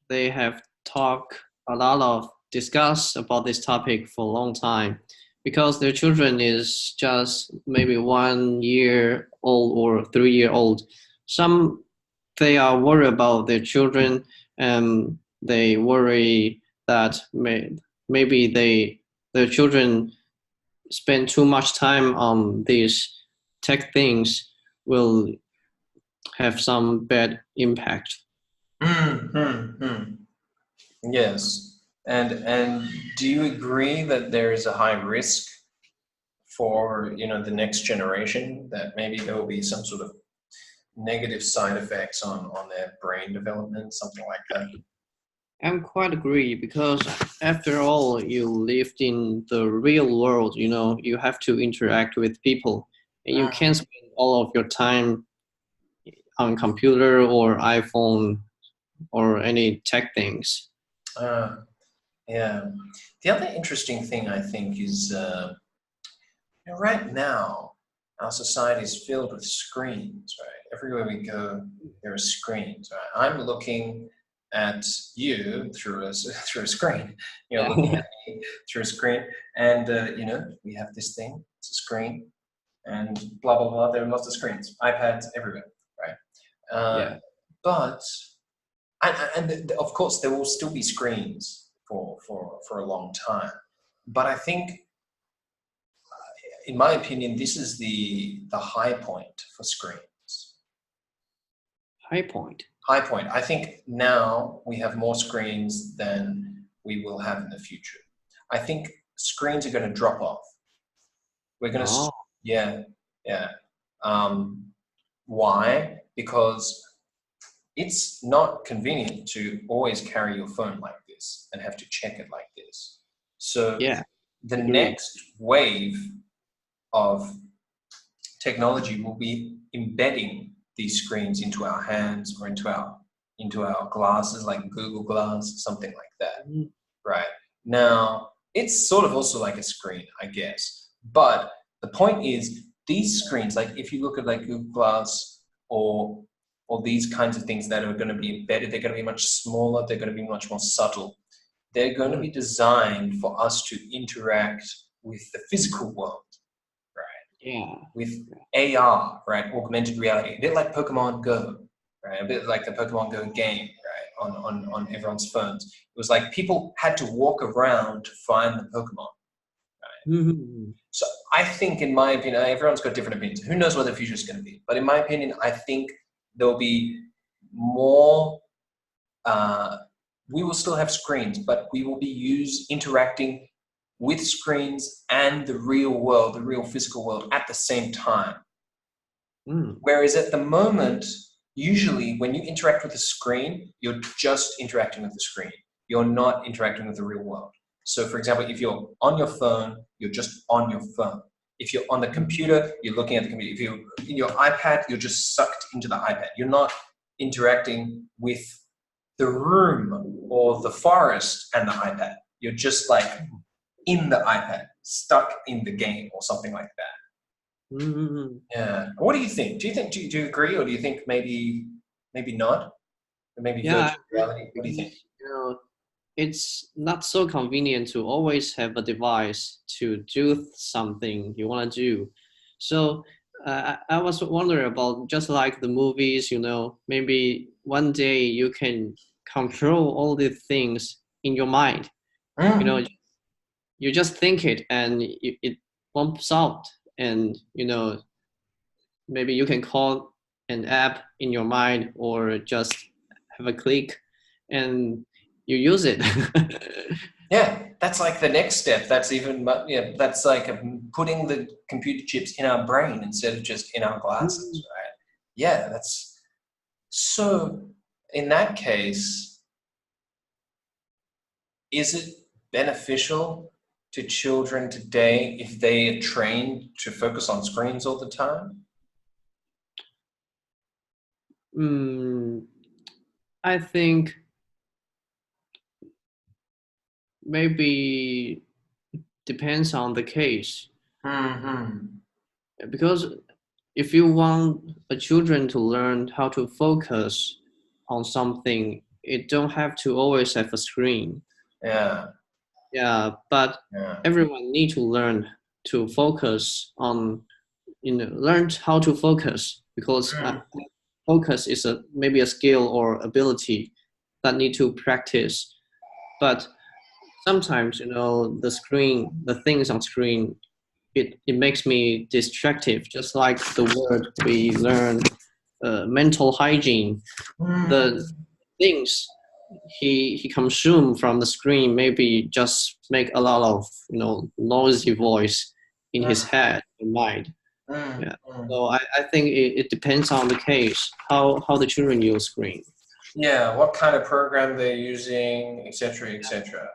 they have talked a lot of discuss about this topic for a long time, because their children is just maybe 1 year old or 3 year old. Some, they are worried about their children, and they worry that maybe their children spend too much time on these tech things will have some bad impact. Yes. And do you agree that there is a high risk for the next generation, that maybe there will be some sort of negative side effects on their brain development, something like that? I'm quite agree, because after all, you lived in the real world, you have to interact with people, and you can't spend all of your time on computer or iPhone or any tech things. Yeah. The other interesting thing, I think, is right now our society is filled with screens, right? Everywhere we go, there are screens, right? I'm looking at you through a screen. You're looking at me through a screen, and we have this thing. It's a screen, and blah blah blah. There are lots of screens, iPads everywhere, right? But and of course there will still be screens for a long time. But I think, in my opinion, this is the high point for screens. High point. High point. I think now we have more screens than we will have in the future. I think screens are going to drop off. We're going to, why? Because it's not convenient to always carry your phone like this and have to check it like this. So the next wave of technology will be embedding these screens into our hands or into our glasses, like Google Glass, something like that, right? Now, it's sort of also like a screen, I guess. But the point is, these screens, like if you look at like Google Glass or these kinds of things that are going to be embedded, they're going to be much smaller, they're going to be much more subtle. They're going to be designed for us to interact with the physical world, right? Yeah. With AR, right? Augmented reality, a bit like Pokemon Go, right? A bit like the Pokemon Go game, right? On everyone's phones. It was like people had to walk around to find the Pokemon, right? So I think, in my opinion, everyone's got different opinions. Who knows what the future is going to be? But in my opinion, I think there'll be more, we will still have screens, but we will be interacting with screens and the real world, the real physical world at the same time. Whereas at the moment, usually when you interact with a screen, you're just interacting with the screen. You're not interacting with the real world. So for example, if you're on your phone, you're just on your phone. If you're on the computer, you're looking at the computer. If you're in your iPad, you're just sucked into the iPad. You're not interacting with the room or the forest and the iPad. You're just like in the iPad, stuck in the game or something like that. Yeah. What do you think? Do you agree, or do you think maybe not? Or maybe virtual reality? What do you think? It's not so convenient to always have a device to do something you want to do. So I was wondering about, just like the movies, maybe one day you can control all the things in your mind. You just think it and it pops out, and maybe you can call an app in your mind or just have a click and you use it. Yeah, that's like the next step. That's even, that's like putting the computer chips in our brain instead of just in our glasses, right? Yeah, that's so. In that case, is it beneficial to children today if they are trained to focus on screens all the time? I think maybe depends on the case. Because if you want a children to learn how to focus on something, it don't have to always have a screen. But everyone need to learn to focus on, learn how to focus, because focus is maybe a skill or ability that need to practice. But sometimes, the things on screen, it makes me distractive, just like the word we learn, mental hygiene. The things he consumed from the screen maybe just make a lot of noisy voice in his head and mind. So I think it depends on the case, how the children use screen. Yeah, what kind of program they're using, etc., etc.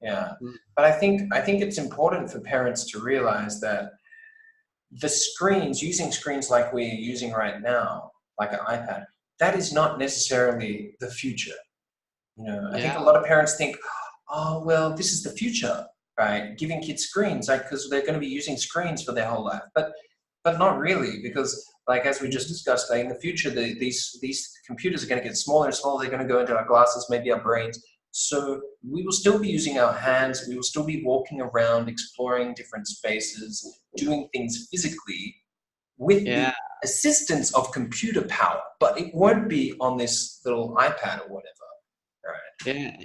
Yeah, but I think it's important for parents to realize that the screens, using screens like we're using right now, like an iPad, that is not necessarily the future. I think a lot of parents think, oh, well, this is the future, right? Giving kids screens, like, because they're going to be using screens for their whole life. But not really, because like as we just discussed, like in the future, these computers are going to get smaller and smaller. They're going to go into our glasses, maybe our brains. So we will still be using our hands. We will still be walking around, exploring different spaces, doing things physically with the assistance of computer power. But it won't be on this little iPad or whatever, right?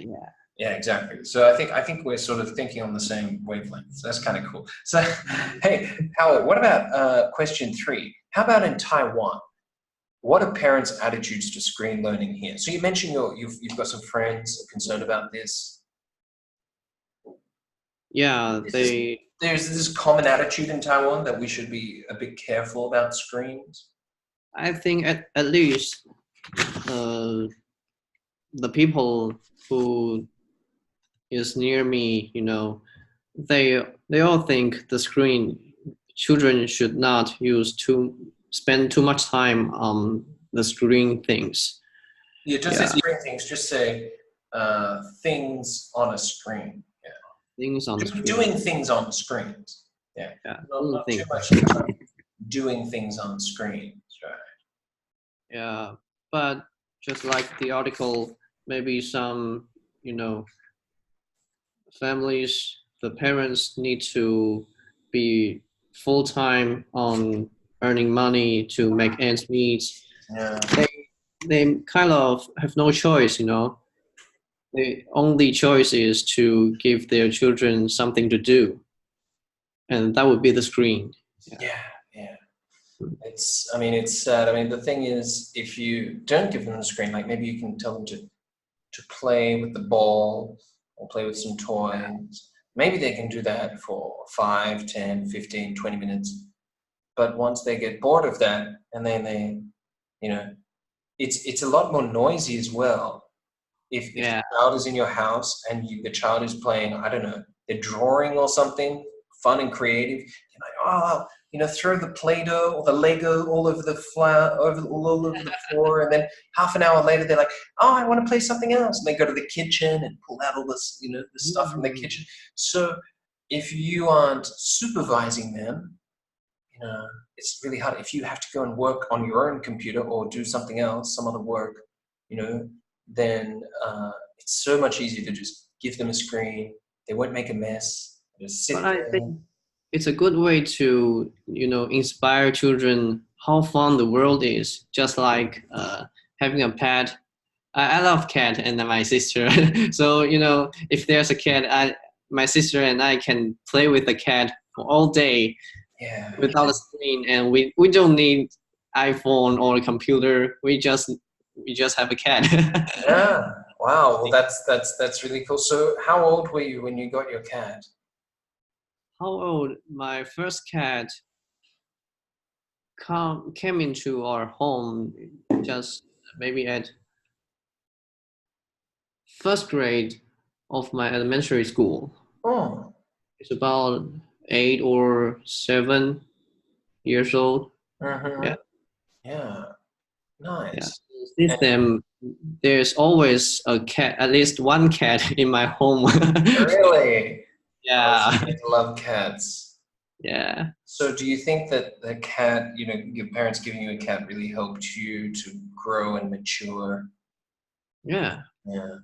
Yeah, exactly. So I think we're sort of thinking on the same wavelength. So that's kind of cool. So, hey, Howard, what about question 3? How about in Taiwan? What are parents' attitudes to screen learning here? So you mentioned you've got some friends concerned about this. Yeah, there's this common attitude in Taiwan that we should be a bit careful about screens. I think at least the people who is near me, they all think the screen, children should not spend too much time on the screen things. Yeah, just say screen things. Just say things on a screen. Yeah. Things on the screen. Doing things on screens. Yeah. Not too much doing things on screens, right? Yeah, but just like the article, maybe some, families, the parents need to be full-time on earning money to make ends meet. Yeah. They kind of have no choice, The only choice is to give their children something to do. And that would be the screen. Yeah. It's sad. I mean, the thing is, if you don't give them the screen, like maybe you can tell them to play with the ball or play with some toys. Maybe they can do that for 5, 10, 15, 20 minutes. But once they get bored of that, and then they, it's a lot more noisy as well. If the child is in your house and the child is playing, I don't know, they're drawing or something, fun and creative, you're like, throw the Play-Doh or the Lego all over the all over the floor, and then half an hour later they're like, I want to play something else, and they go to the kitchen and pull out all this, the stuff from the kitchen. So if you aren't supervising them, it's really hard. If you have to go and work on your own computer or do something else, some other work, then it's so much easier to just give them a screen. They won't make a mess. Just sit there. I think it's a good way to, inspire children how fun the world is. Just like having a pet. I love cat and my sister. So, if there's a cat, my sister and I can play with the cat for all day without a screen. And we don't need iPhone or a computer. We just have a cat. Yeah. Wow. Well, that's really cool. So how old were you when you got your cat? How old? My first cat came into our home just maybe at first grade of my elementary school. Oh. It's about 8 or 7 years old. Mm-hmm. Yeah. Nice. Yeah. Since then, there's always a cat, at least one cat in my home. Really? Yeah. I love cats. Yeah. So do you think that the cat, your parents giving you a cat really helped you to grow and mature? Yeah. Yeah.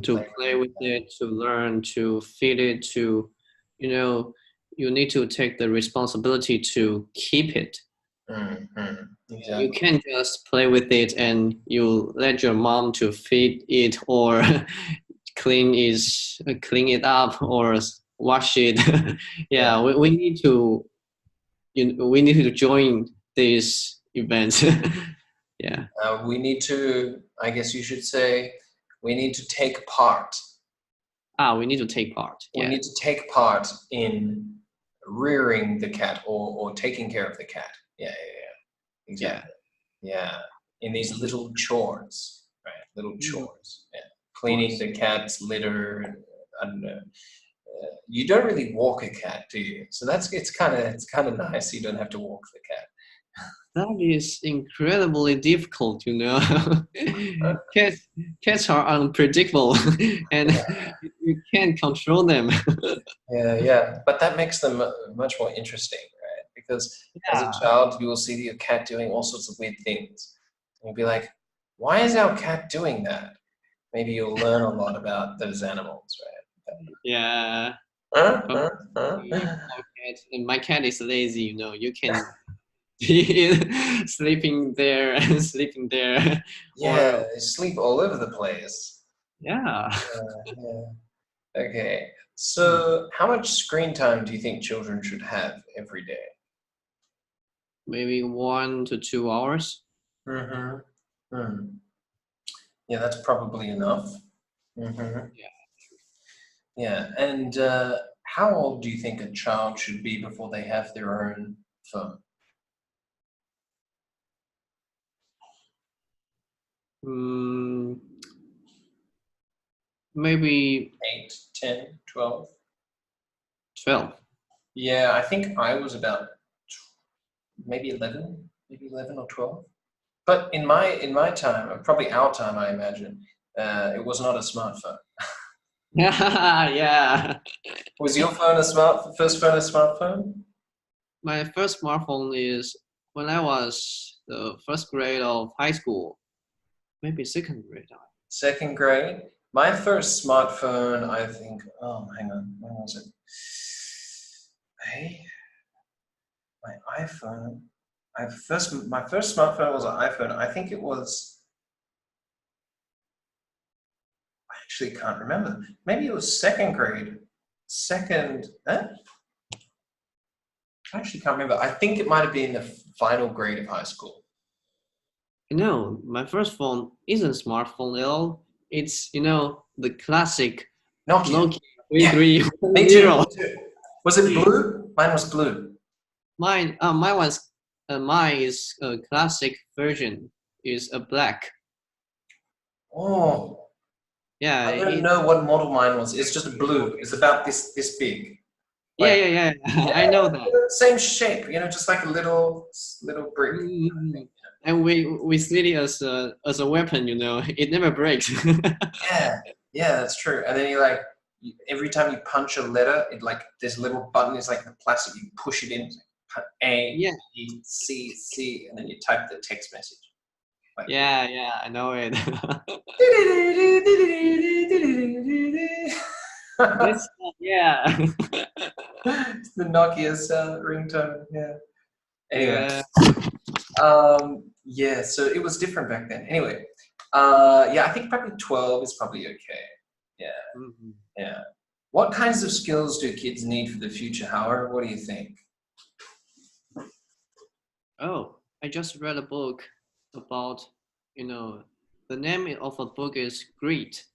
To play with it, to learn, to feed it, to, you need to take the responsibility to keep it. Mm-hmm. Exactly. You can't just play with it and you let your mom to feed it or clean it up or wash it. We need to join this event. Yeah. We need to, I guess you should say, we need to take part. We need to take part. We need to take part in rearing the cat or taking care of the cat. Yeah. Exactly. Yeah. In these little chores, right? Little chores. Yeah. Cleaning the cat's litter. I don't know. You don't really walk a cat, do you? So it's kind of nice. You don't have to walk the cat. That is incredibly difficult, Cats are unpredictable, and you can't control them. Yeah. But that makes them much more interesting, right? Because as a child, you will see your cat doing all sorts of weird things. And you'll be like, why is our cat doing that? Maybe you'll learn a lot about those animals, right? Yeah. My cat is lazy, you can sleeping there and sleeping there. Yeah, they sleep all over the place. Yeah. Okay. So how much screen time do you think children should have every day? Maybe 1 to 2 hours. Mm-hmm. Yeah, that's probably enough. Mm-hmm. Yeah. And how old do you think a child should be before they have their own phone? Maybe 8, 10, 12. 12. Yeah, I think I was about maybe 11. maybe 11 or 12. But in my time, probably our time, I imagine, it was not a smartphone. Yeah. Was your phone first phone a smartphone? My first smartphone is when I was the first grade of high school, maybe second grade. Second grade. My first smartphone, I think. Oh, hang on. When was it? Hey, my iPhone. My first smartphone was an iPhone. I think it was. I actually can't remember. Maybe it was second grade. I actually can't remember. I think it might have been the final grade of high school. No, my first phone isn't a smartphone at all. It's, the classic Nokia. 3310. Me too. Was it blue? Mine was blue. Mine is a classic version. Is a black. Oh. Yeah. I don't know what model mine was. It's just blue. It's about this big. Like, yeah. I know that. Same shape, just like a little brick. And we see it as a weapon, It never breaks. Yeah, that's true. And then every time you punch a letter, this little button is like the plastic. You push it in, A, B, C, and then you type the text message. Yeah, I know it. Yeah. It's the Nokia's ringtone. Yeah. Anyway. Yeah. So it was different back then. Anyway. I think probably 12 is probably okay. Yeah. Mm-hmm. Yeah. What kinds of skills do kids need for the future, Hauer? What do you think? Oh, I just read a book about, the name of a book is Grit.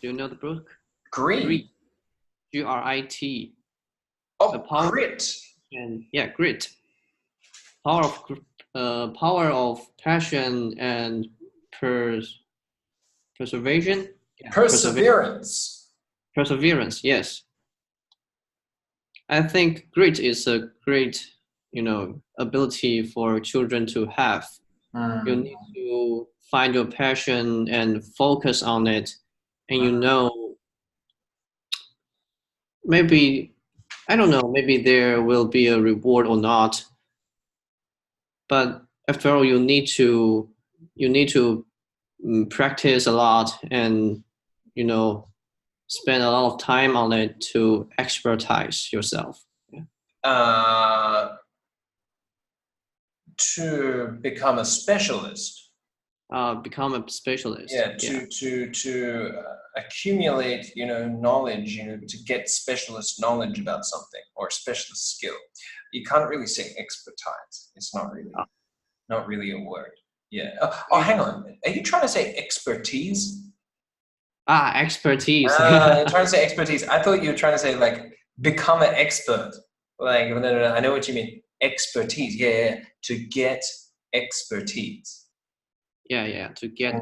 Do you know the book? Grit. Grit. Oh, the power, grit. And grit. Power of passion and perseverance. Yeah, Perseverance, yes. I think grit is a great, ability for children to have. You need to find your passion and focus on it. And maybe, I don't know, maybe there will be a reward or not. But after all, you need to practice a lot and, spend a lot of time on it to expertise yourself. To become a specialist. Become a specialist. Yeah, to accumulate, knowledge, to get specialist knowledge about something or specialist skill. You can't really say expertise. It's not really a word. Yeah. Oh, hang on. Are you trying to say expertise? Expertise. You're trying to say expertise. I thought you were trying to say become an expert. No, I know what you mean. Expertise. Yeah. To get expertise. Yeah. To get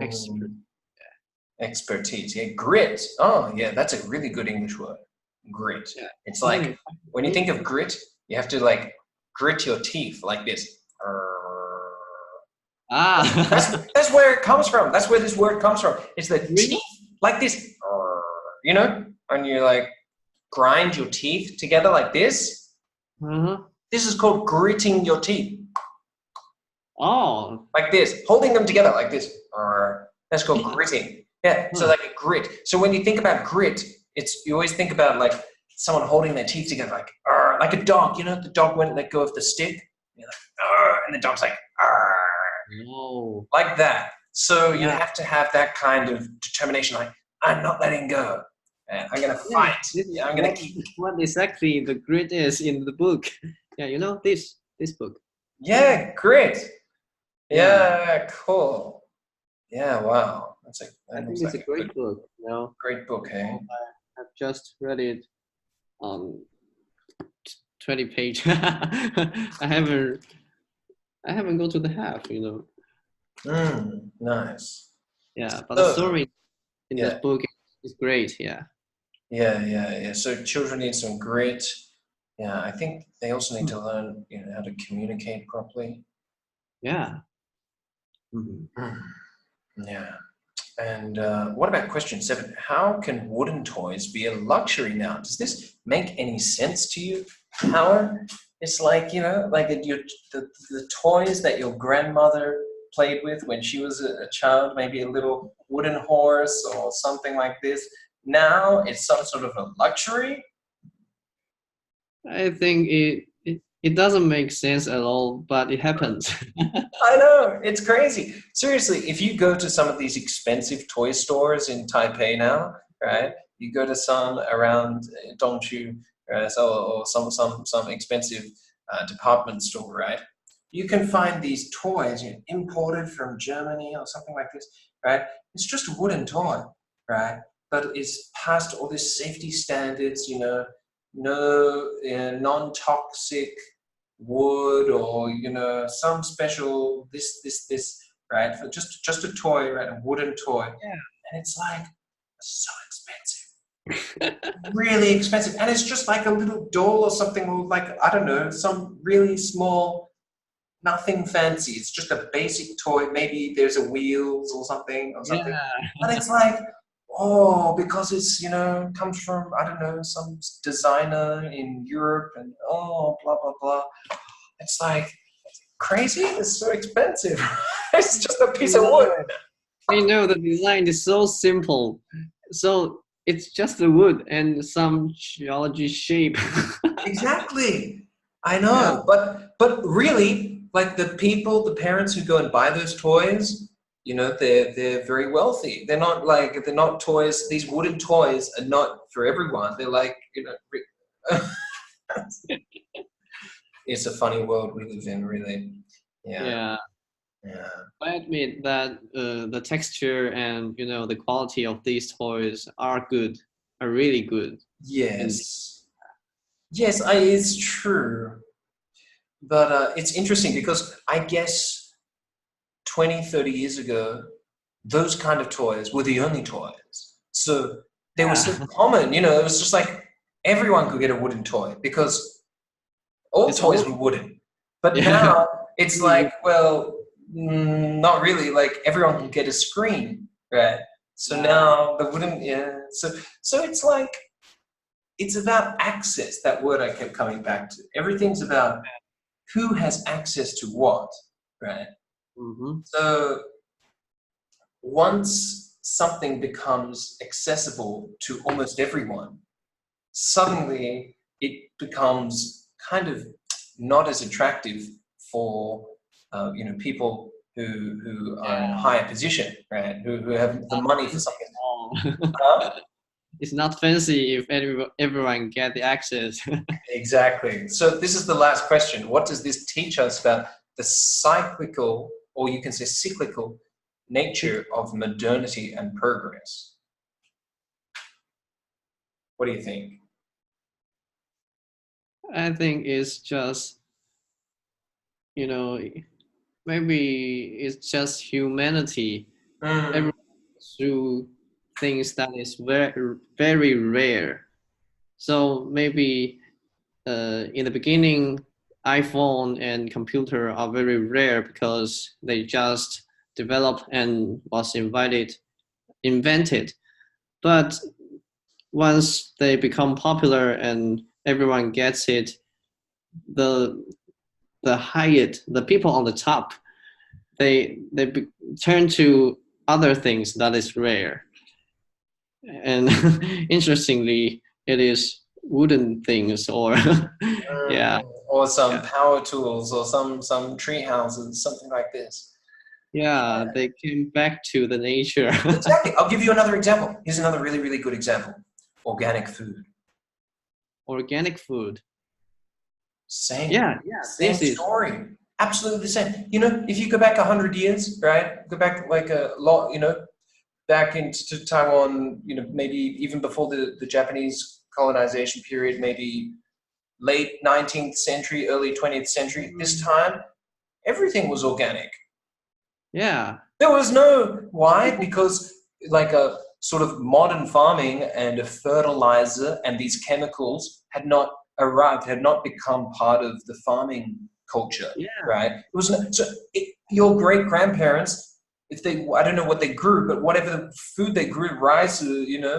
expertise. Yeah. Grit. Oh, yeah. That's a really good English word. Grit. Yeah. It's like when you think of grit, you have to grit your teeth like this. That's where it comes from. That's where this word comes from. It's the teeth like this. And you grind your teeth together like this. Mm-hmm. This is called gritting your teeth. Oh. Like this, holding them together like this. That's called gritting. Yeah. So like a grit. So when you think about grit, you always think about someone holding their teeth together like a dog. The dog won't let go of the stick. And the dog's like. No. Like that. So you have to have that kind of determination. I'm not letting go. I'm gonna fight. I'm gonna keep. What exactly the grit is in the book? Yeah, this book. Yeah, grit. Yeah, cool. Yeah, wow. I think it's a great book. Great book, hey. I've just read it on 20 page. I haven't gone to the half, Nice. Yeah, but the story in this book is great, yeah. Yeah. So children need some grit. Yeah, I think they also need to learn, how to communicate properly. Yeah. Yeah. And what about question 7? How can wooden toys be a luxury now? Does this make any sense to you, Howard? It's like, like the toys that your grandmother played with when she was a child, maybe a little wooden horse or something like this. Now it's some sort of a luxury. I think it doesn't make sense at all, but it happens. I know, it's crazy. Seriously, if you go to some of these expensive toy stores in Taipei now, right? You go to some around Dongchu, or some expensive department store, right? You can find these toys imported from Germany or something like this, right? It's just a wooden toy, right? But it's passed all these safety standards, no non-toxic wood or some special this, right? For just a toy, right? A wooden toy. Yeah. And it's like so expensive. Really expensive. And it's just like a little doll or something, or like, I don't know, some really small, nothing fancy. It's just a basic toy. Maybe there's a wheels or something. Yeah. And it's like, oh, because it's, comes from, I don't know, some designer in Europe and blah, blah, blah. It's like crazy. It's so expensive. It's just a piece of wood. I know the design is so simple. So it's just the wood and some geology shape. Exactly. I know. Yeah. But really, like the parents who go and buy those toys, they're very wealthy. They're not toys. These wooden toys are not for everyone. They're like, it's a funny world we live in, really. Yeah. I admit that the texture and the quality of these toys are really good. Yes. Yes, it's true. But it's interesting because I guess 20, 30 years ago, those kind of toys were the only toys. So they were so common, it was just like everyone could get a wooden toy because all toys were wooden. But now it's like, well, not really. Like everyone can get a screen, right? So now the wooden, So it's like, it's about access. That word I kept coming back to. Everything's about who has access to what, right? Mm-hmm. So once something becomes accessible to almost everyone, suddenly it becomes kind of not as attractive for people who are in a higher position, right? Who have the money for something. It's not fancy if everyone get the access. Exactly. So this is the last question. What does this teach us about the cyclical, or you can say cyclical, nature of modernity and progress? What do you think? I think it's just, maybe it's just humanity through things that is very, very rare. So maybe in the beginning, iPhone and computer are very rare because they just developed and was invented. But once they become popular and everyone gets it, the people on the top, they turn to other things that is rare. And interestingly, it is wooden things or or some power tools or some tree houses, something like this. Yeah, they came back to the nature. Exactly. I'll give you another example. Here's another really, really good example. Organic food. Organic food. Same. Yeah. Same story. Absolutely the same. If you go back 100 years, right? Go back like a lot, back into Taiwan, maybe even before the Japanese colonization period, maybe late 19th century, early 20th century. This time, everything was organic. Yeah. There was no, why? Because like a sort of modern farming and a fertilizer and these chemicals had not arrived, had not become part of the farming culture, Yeah. right? It was your great grandparents, if they, I don't know what they grew, but whatever the food they grew, rice,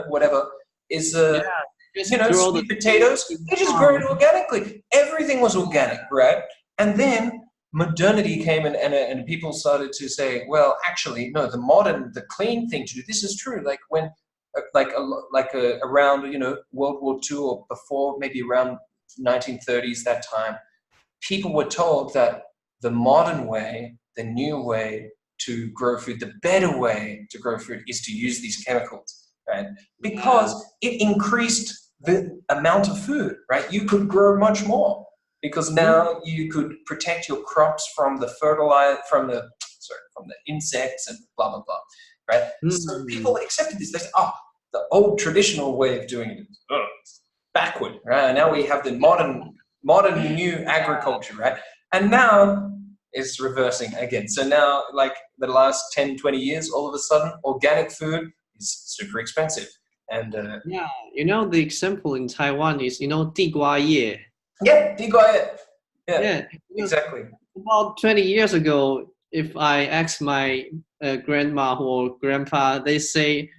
whatever, is sweet potatoes. They just grow it organically. Everything was organic, right? And then modernity came and people started to say, well, actually, no, the clean thing to do. This is true. Like when, around World War II or before, maybe around 1930s, that time, people were told that the modern way, the new way to grow food, the better way to grow food is to use these chemicals, right? Because it increased the amount of food, right? You could grow much more because now you could protect your crops from the from the insects and blah, blah, blah, right? So people accepted this. They said, oh, the old traditional way of doing it is backward, right? Now we have the modern new agriculture, right? And now it's reversing again. So now, like the last 10, 20 years, all of a sudden, organic food is super expensive. And the example in Taiwan is, 地瓜叶. Yeah, 地瓜叶. Yeah, exactly. About 20 years ago, if I ask my grandma or grandpa, they say,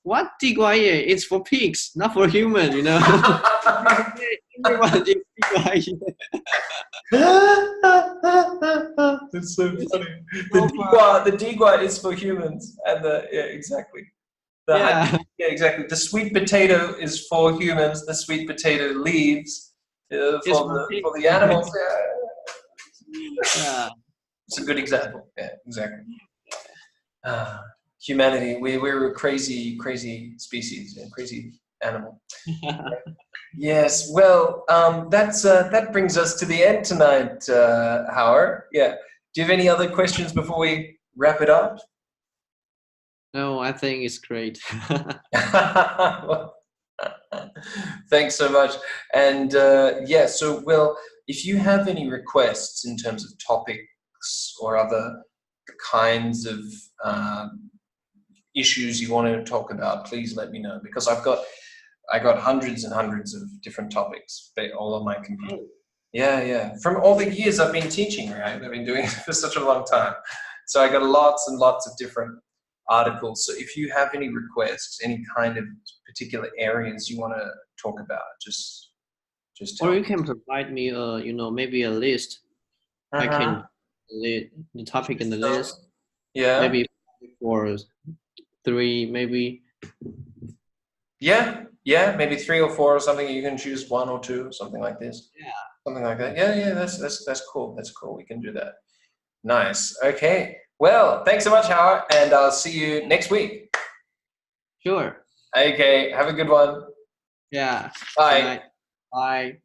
what 地瓜叶? It's for pigs, not for humans, Everyone eats 地瓜叶. It's so funny. The digua is for humans, and exactly. Exactly. The sweet potato is for humans. The sweet potato leaves for the animals. Yeah. It's a good example. Yeah, exactly. Humanity, we're a crazy species, crazy animal. Yes, well, that brings us to the end tonight, Hauer. Yeah. Do you have any other questions before we wrap it up? No, I think it's great. Well, thanks so much. And so, well, if you have any requests in terms of topics or other kinds of issues you want to talk about, please let me know, because I got hundreds and hundreds of different topics all on my computer. Yeah. From all the years I've been teaching, right? I've been doing it for such a long time. So I got lots and lots of different articles. So if you have any requests, any kind of particular areas you want to talk about, just tell me. Or you can provide me maybe a list. I can the topic in the list. Yeah. Maybe 4, 3, maybe. Yeah, maybe 3 or 4 or something. You can choose 1 or 2, something like this. Yeah. Something like that. Yeah, that's cool. That's cool. We can do that. Nice. Okay. Well, thanks so much, Hauer, and I'll see you next week. Sure. Okay. Have a good one. Yeah. Bye. Bye.